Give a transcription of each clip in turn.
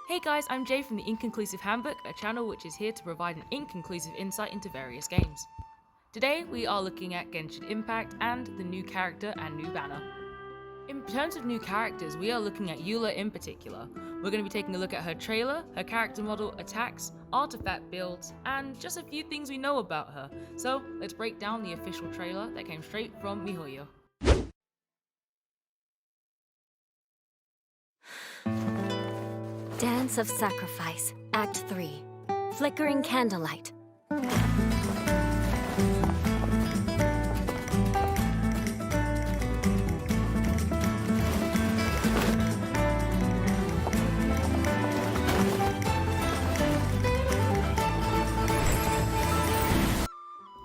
Hey guys, I'm Jay from the Inconclusive Handbook, a channel which is here to provide an inconclusive insight into various games. Today we are looking at Genshin Impact and the new character and new banner. In terms of new characters, we are looking at Eula in particular. We're going to be taking a look at her trailer, her character model, attacks, artifact builds, and just a few things we know about her. So let's break down the official trailer that came straight from miHoYo. Dance of Sacrifice, Act 3. Flickering Candlelight.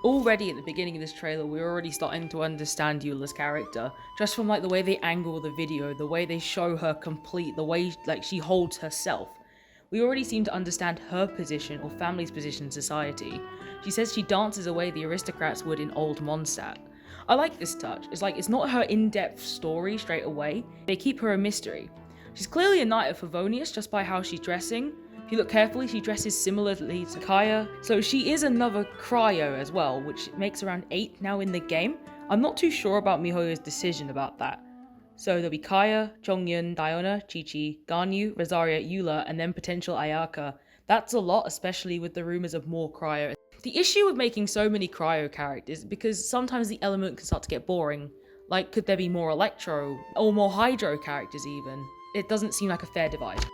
Already at the beginning of this trailer, we're already starting to understand Eula's character, just from the way they angle the video, the way they show her complete, the way she holds herself. We already seem to understand her position or family's position in society. She says she dances away the aristocrats would in old Mondstadt. I like this touch. It's not her in-depth story straight away. They keep her a mystery. She's clearly a Knight of Favonius just by how she's dressing. If you look carefully, she dresses similarly to Kaya, so she is another cryo as well, which makes around 8 now in the game. I'm not too sure about miHoYo's decision about that. So there'll be Kaya, Chongyun, Diona, Chi-Chi, Ganyu, Rosaria, Eula, and then potential Ayaka. That's a lot, especially with the rumors of more cryo. The issue with making so many cryo characters is because sometimes the element can start to get boring. Like, could there be more Electro, or more Hydro characters even? It doesn't seem like a fair divide.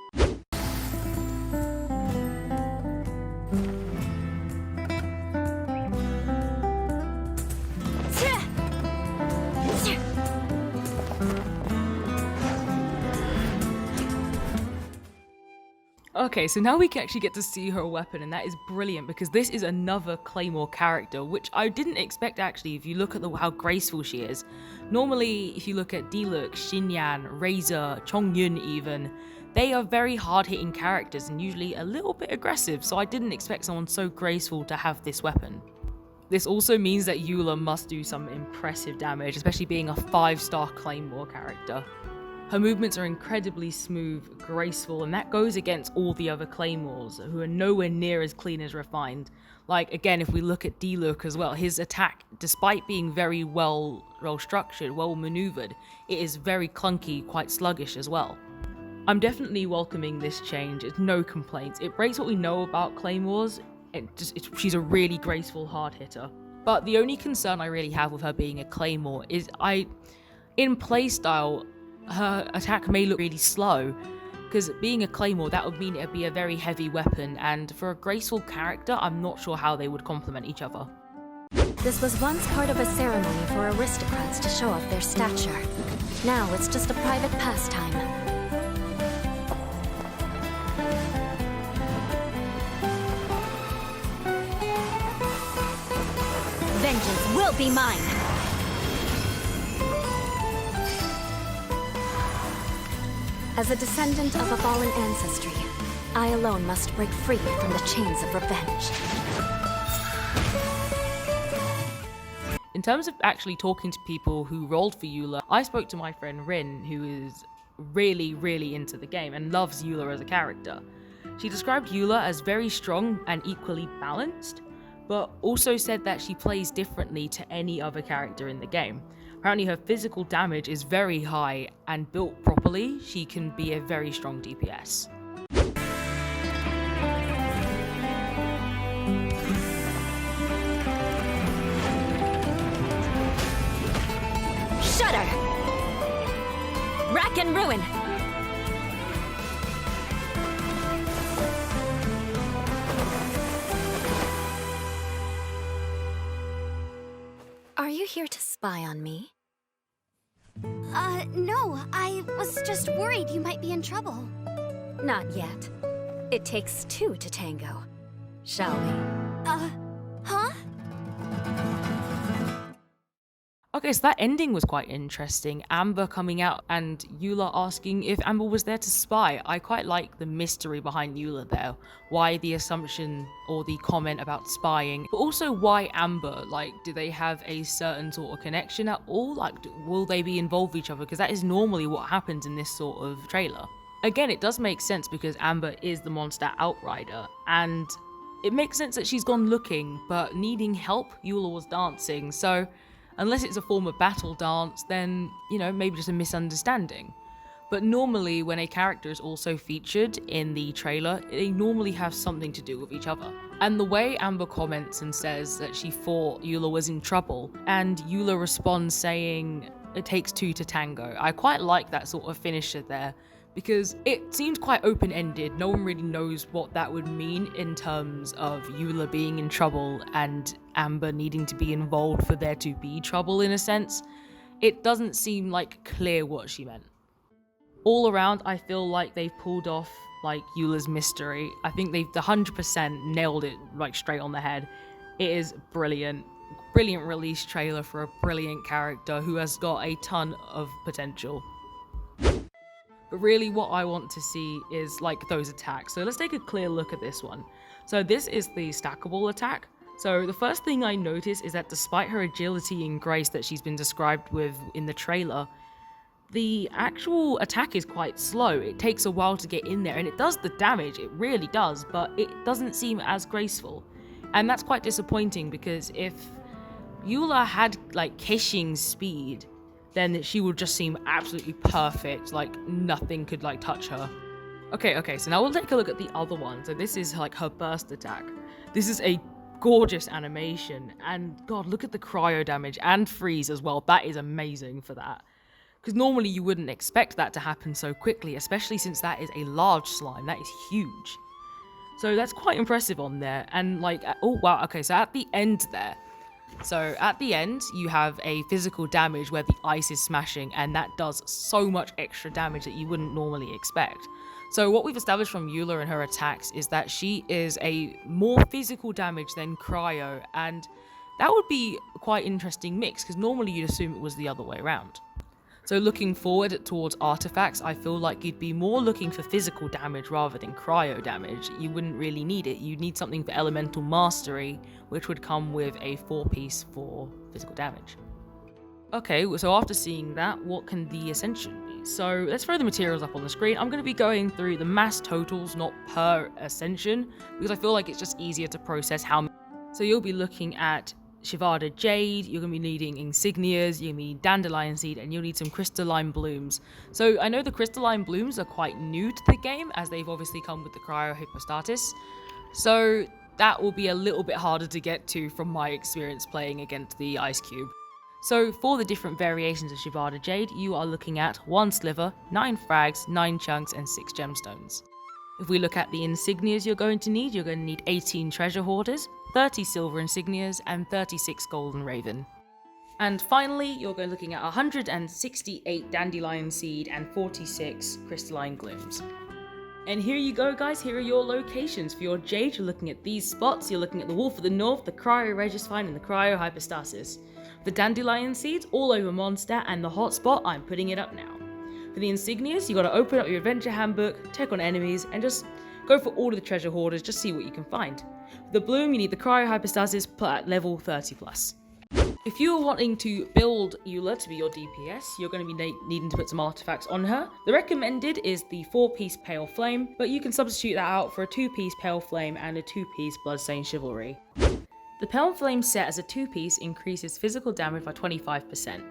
Okay, so now we can actually get to see her weapon, and that is brilliant because this is another Claymore character, which I didn't expect actually if you look at how graceful she is. Normally, if you look at Diluc, Xinyan, Razor, Chongyun even, they are very hard-hitting characters and usually a little bit aggressive, so I didn't expect someone so graceful to have this weapon. This also means that Eula must do some impressive damage, especially being a 5-star Claymore character. Her movements are incredibly smooth, graceful, and that goes against all the other Claymores, who are nowhere near as clean as refined. Like, again, if we look at Diluc as well, his attack, despite being very well structured, well maneuvered, it is very clunky, quite sluggish as well. I'm definitely welcoming this change, it's no complaints. It breaks what we know about Claymores, she's a really graceful hard hitter. But the only concern I really have with her being a Claymore is in playstyle, her attack may look really slow, because being a Claymore, that would mean it'd be a very heavy weapon, and for a graceful character, I'm not sure how they would complement each other. This was once part of a ceremony for aristocrats to show off their stature. Now it's just a private pastime. Vengeance will be mine! As a descendant of a fallen ancestry, I alone must break free from the chains of revenge. In terms of actually talking to people who rolled for Eula, I spoke to my friend Rin, who is really into the game and loves Eula as a character. She described Eula as very strong and equally balanced, but also said that she plays differently to any other character in the game. Apparently her physical damage is very high, and built properly, she can be a very strong DPS. Shudder! Rack and ruin! Are you here to spy on me? No, I was just worried you might be in trouble. Not yet. It takes 2 to tango. Shall we? Huh? Okay, so that ending was quite interesting. Amber coming out and Eula asking if Amber was there to spy. I quite like the mystery behind Eula there. Why the assumption or the comment about spying, but also why Amber? Like, do they have a certain sort of connection at all? Like, will they be involved with each other? Because that is normally what happens in this sort of trailer. Again, it does make sense because Amber is the monster outrider, and it makes sense that she's gone looking, but needing help, Eula was dancing, so unless it's a form of battle dance, then, maybe just a misunderstanding. But normally, when a character is also featured in the trailer, they normally have something to do with each other. And the way Amber comments and says that she thought Eula was in trouble, and Eula responds saying, "It takes two to tango." I quite like that sort of finisher there, because it seems quite open-ended. No one really knows what that would mean in terms of Eula being in trouble and Amber needing to be involved for there to be trouble in a sense. It doesn't seem clear what she meant. All around, I feel like they've pulled off Eula's mystery. I think they've 100% nailed it straight on the head. It is brilliant. Brilliant release trailer for a brilliant character who has got a ton of potential. But really what I want to see is those attacks. So let's take a clear look at this one. So this is the stackable attack. So the first thing I notice is that despite her agility and grace that she's been described with in the trailer, the actual attack is quite slow. It takes a while to get in there, and it does the damage, it really does, but it doesn't seem as graceful. And that's quite disappointing, because if Eula had Keishing's speed, then she would just seem absolutely perfect, nothing could touch her. Okay, so now we'll take a look at the other one. So this is her burst attack. This is a gorgeous animation, and god, look at the cryo damage and freeze as well. That is amazing for that. Because normally you wouldn't expect that to happen so quickly, especially since that is a large slime. That is huge. So that's quite impressive on there. And oh wow, okay, so at the end there. So at the end, you have a physical damage where the ice is smashing, and that does so much extra damage that you wouldn't normally expect. So what we've established from Eula and her attacks is that she is a more physical damage than cryo, and that would be a quite interesting mix, because normally you'd assume it was the other way around. So looking forward towards artifacts, I feel like you'd be more looking for physical damage rather than cryo damage. You wouldn't really need it. You'd need something for elemental mastery, which would come with a 4-piece for physical damage. Okay, so after seeing that, what can the ascension be? So let's throw the materials up on the screen. I'm going to be going through the mass totals, not per ascension, because I feel like it's just easier to process how many. So you'll be looking at Shivada Jade, you're going to be needing insignias, you're going to need dandelion seed, and you'll need some crystalline blooms. So I know the crystalline blooms are quite new to the game, as they've obviously come with the cryo hypostasis. So that will be a little bit harder to get to from my experience playing against the ice cube. So for the different variations of Shivada Jade, you are looking at 1 sliver, 9 frags, 9 chunks, and 6 gemstones. If we look at the insignias you're going to need 18 treasure hoarders, 30 silver insignias, and 36 golden raven. And finally, you're going looking at 168 dandelion seed and 46 crystalline glooms. And here you go, guys. Here are your locations. For your Jade, you're looking at these spots. You're looking at the Wolf of the North, the Cryo Regisvine, and the Cryo Hypostasis. The dandelion seeds, all over Mondstadt, and the hotspot, I'm putting it up now. For the insignias, you got to open up your adventure handbook, check on enemies, and just go for all of the treasure hoarders, just see what you can find. For the bloom, you need the Cryo Hypostasis at level 30+. If you're wanting to build Eula to be your DPS, you're going to be needing to put some artifacts on her. The recommended is the 4-piece Pale Flame, but you can substitute that out for a 2-piece Pale Flame and a 2-piece Bloodstained Chivalry. The Pale Flame set as a 2-piece increases physical damage by 25%.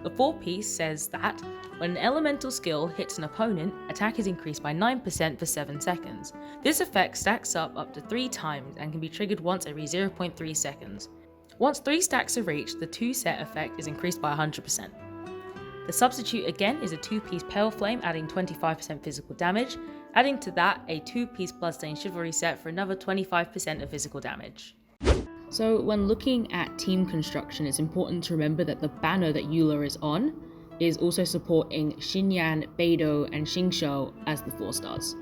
The 4-piece says that when an elemental skill hits an opponent, attack is increased by 9% for 7 seconds. This effect stacks up to 3 times and can be triggered once every 0.3 seconds. Once 3 stacks are reached, the 2-set effect is increased by 100%. The substitute again is a 2-piece Pale Flame, adding 25% physical damage. Adding to that, a 2-piece Bloodstained Chivalry set for another 25% of physical damage. So when looking at team construction, it's important to remember that the banner that Eula is on is also supporting Xinyan, Beidou, and Xingqiu as the 4 stars.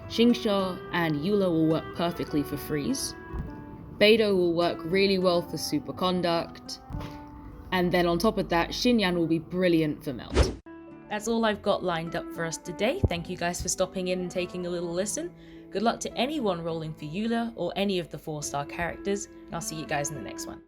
Xingqiu and Eula will work perfectly for freeze. Beidou will work really well for superconduct. And then on top of that, Xinyan will be brilliant for melt. That's all I've got lined up for us today. Thank you guys for stopping in and taking a little listen. Good luck to anyone rolling for Eula or any of the 4-star characters, and I'll see you guys in the next one.